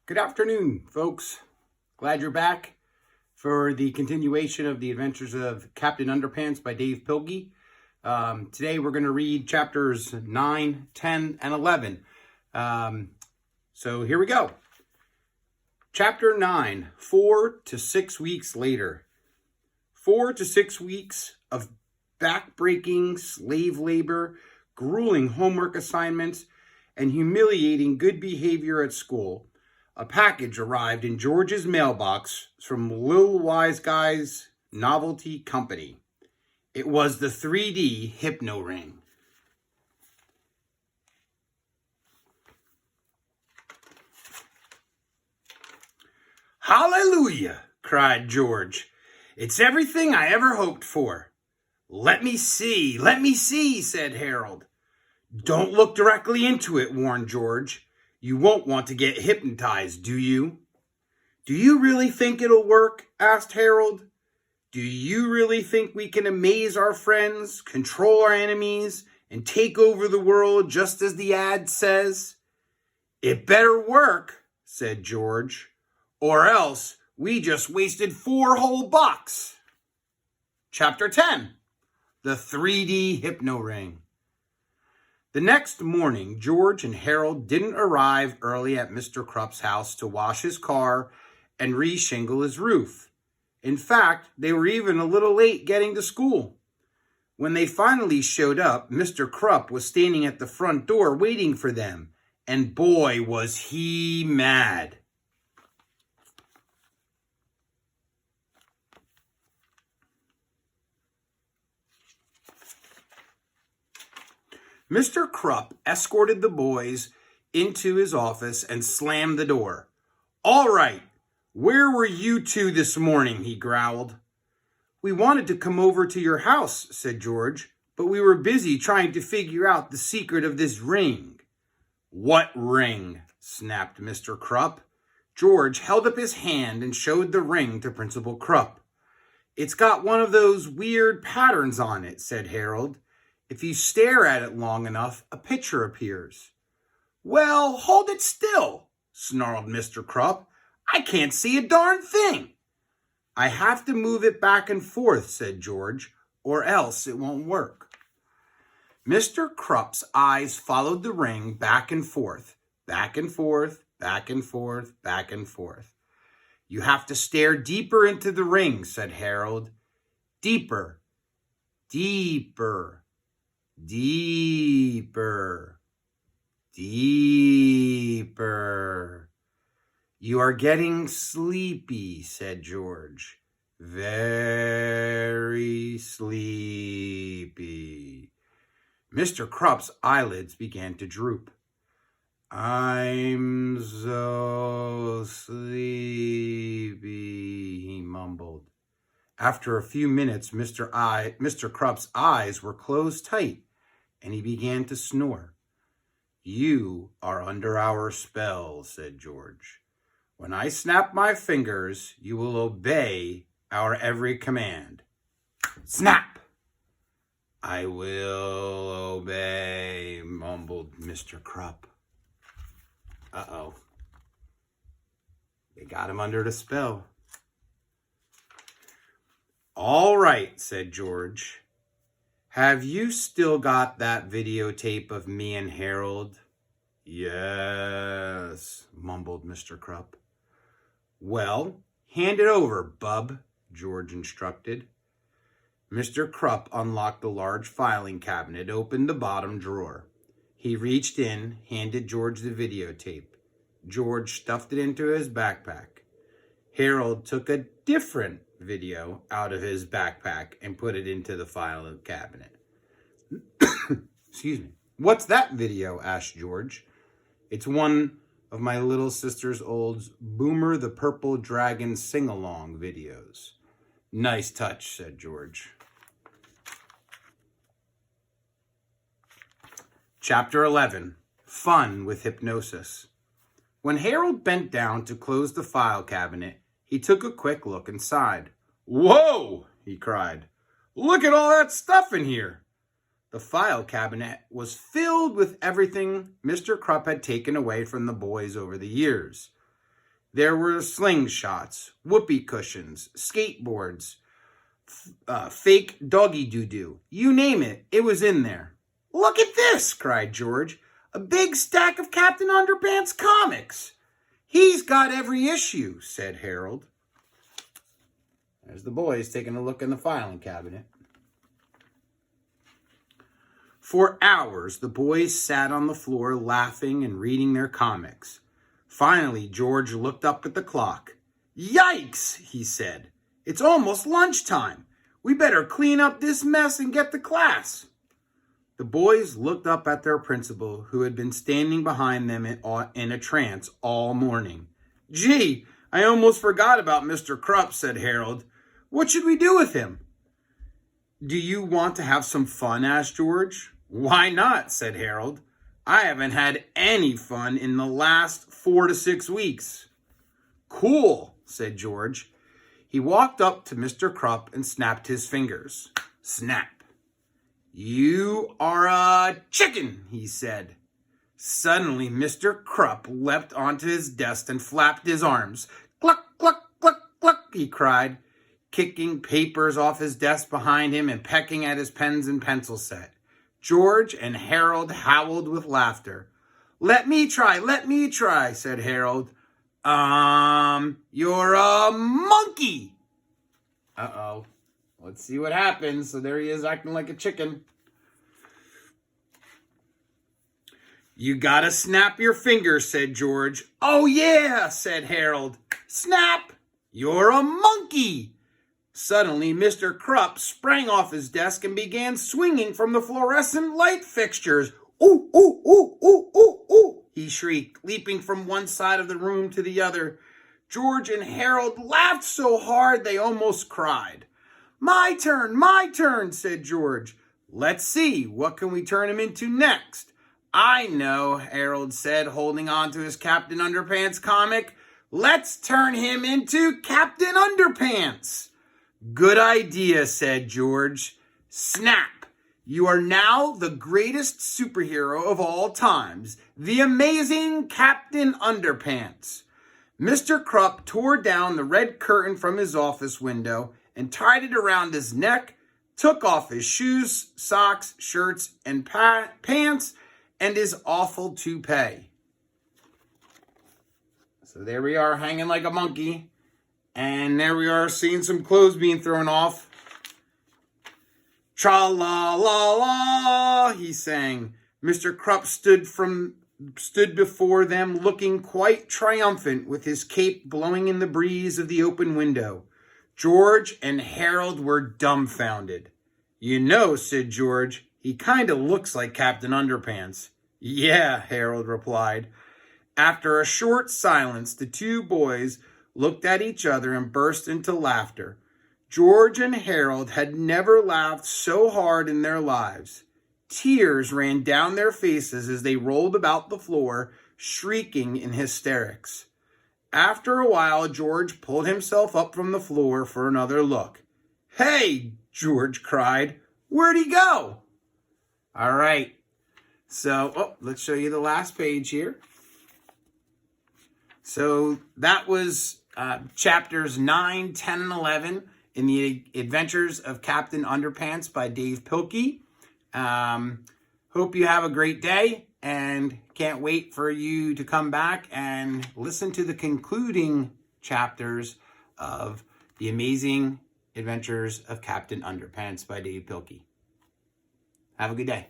Good afternoon, folks. Glad you're back for the continuation of the adventures of Captain Underpants by Dav Pilkey. Today we're going to read chapters 9, 10, and 11. So here we go. Chapter 9, 4 to 6 weeks later. 4 to 6 weeks of back-breaking slave labor, grueling homework assignments, and humiliating good behavior at school. A package arrived in George's mailbox from Lil Wise Guy's novelty company. It was the 3D Hypno Ring. "Hallelujah!" cried George. "It's everything I ever hoped for." Let me see, said Harold. "Don't look directly into it," warned George. "You won't want to get hypnotized, do you?" "Do you really think it'll work?" asked Harold. "Do you really think we can amaze our friends, control our enemies, and take over the world just as the ad says?" "It better work," said George, "or else we just wasted 4 whole bucks." Chapter 10, the 3D Hypno Ring. The next morning, George and Harold didn't arrive early at Mr. Crup's house to wash his car and re-shingle his roof. In fact, they were even a little late getting to school. When they finally showed up, Mr. Crup was standing at the front door waiting for them, and boy, was he mad. Mr. Crup escorted the boys into his office and slammed the door. "All right, where were you two this morning?" he growled. "We wanted to come over to your house," said George, "but we were busy trying to figure out the secret of this ring." "What ring?" snapped Mr. Crup. George held up his hand and showed the ring to Principal Crup. "It's got one of those weird patterns on it," said Harold. "If you stare at it long enough, a picture appears." "Well, hold it still," snarled Mr. Crup. "I can't see a darn thing." "I have to move it back and forth," said George, "or else it won't work." Mr. Crup's eyes followed the ring back and forth, back and forth, back and forth, back and forth. "You have to stare deeper into the ring," said Harold. "Deeper, deeper, deeper, deeper." "You are getting sleepy," said George. "Very sleepy." Mr. Crup's eyelids began to droop. "I'm so sleepy," he mumbled. After a few minutes, Mr. Crup's eyes were closed tight, and he began to snore. "You are under our spell," said George. "When I snap my fingers, you will obey our every command." Snap! "I will obey," mumbled Mr. Crup. Uh-oh. They got him under the spell. "All right," said George. "Have you still got that videotape of me and Harold?" "Yes," mumbled Mr. Crup. "Well, hand it over, bub," George instructed. Mr. Crup unlocked the large filing cabinet, opened the bottom drawer. He reached in, handed George the videotape. George stuffed it into his backpack. Harold took a different video out of his backpack and put it into the file cabinet. Excuse me. "What's that video?" asked George. "It's one of my little sister's old Boomer the Purple Dragon sing-along videos." "Nice touch," said George. Chapter 11, Fun with Hypnosis. When Harold bent down to close the file cabinet, he took a quick look inside. "Whoa!" he cried. "Look at all that stuff in here." The file cabinet was filled with everything Mr. Crup had taken away from the boys over the years. There were slingshots, whoopee cushions, skateboards, fake doggy doo-doo. You name it, it was in there. Look at this, cried George. A big stack of Captain Underpants comics. He's got every issue, said Harold. There's the boys taking a look in the filing cabinet. For hours, the boys sat on the floor laughing and reading their comics. Finally, George looked up at the clock. Yikes, he said. It's almost lunchtime. We better clean up this mess and get to class. The boys looked up at their principal, who had been standing behind them in a trance all morning. Gee, I almost forgot about Mr. Crup, said Harold. What should we do with him? Do you want to have some fun, asked George. Why not, said Harold. I haven't had any fun in the last 4 to 6 weeks. Cool, said George. He walked up to Mr. Crup and snapped his fingers. Snap. You are a chicken, he said. Suddenly, Mr. Crup leapt onto his desk and flapped his arms. Cluck, cluck, cluck, cluck, he cried, kicking papers off his desk behind him and pecking at his pens and pencil set. George and Harold howled with laughter. Let me try, said Harold. You're a monkey. Uh-oh. Let's see what happens. So there he is acting like a chicken. You gotta snap your fingers, said George. Oh yeah, said Harold. Snap! You're a monkey! Suddenly, Mr. Crup sprang off his desk and began swinging from the fluorescent light fixtures. Ooh, ooh, ooh, ooh, ooh, ooh, he shrieked, leaping from one side of the room to the other. George and Harold laughed so hard they almost cried. My turn, said George. Let's see, what can we turn him into next? I know, Harold said, holding on to his Captain Underpants comic. Let's turn him into Captain Underpants. Good idea, said George. Snap! You are now the greatest superhero of all times, the amazing Captain Underpants. Mr. Crup tore down the red curtain from his office window and tied it around his neck, took off his shoes, socks, shirts, and pants, and his awful toupee. So there we are, hanging like a monkey. And there we are, seeing some clothes being thrown off. Tra-la-la-la, he sang. Mr. Crup stood before them, looking quite triumphant, with his cape blowing in the breeze of the open window. George and Harold were dumbfounded. You know, said George, he kind of looks like Captain Underpants. Yeah, Harold replied. After a short silence, the two boys looked at each other and burst into laughter. George and Harold had never laughed so hard in their lives. Tears ran down their faces as they rolled about the floor, shrieking in hysterics. After a while, George pulled himself up from the floor for another look. Hey, George cried. Where'd he go? All right. So, let's show you the last page here. So that was chapters 9, 10, and 11 in the Adventures of Captain Underpants by Dav Pilkey. Hope you have a great day and can't wait for you to come back and listen to the concluding chapters of The Amazing Adventures of Captain Underpants by Dav Pilkey. Have a good day.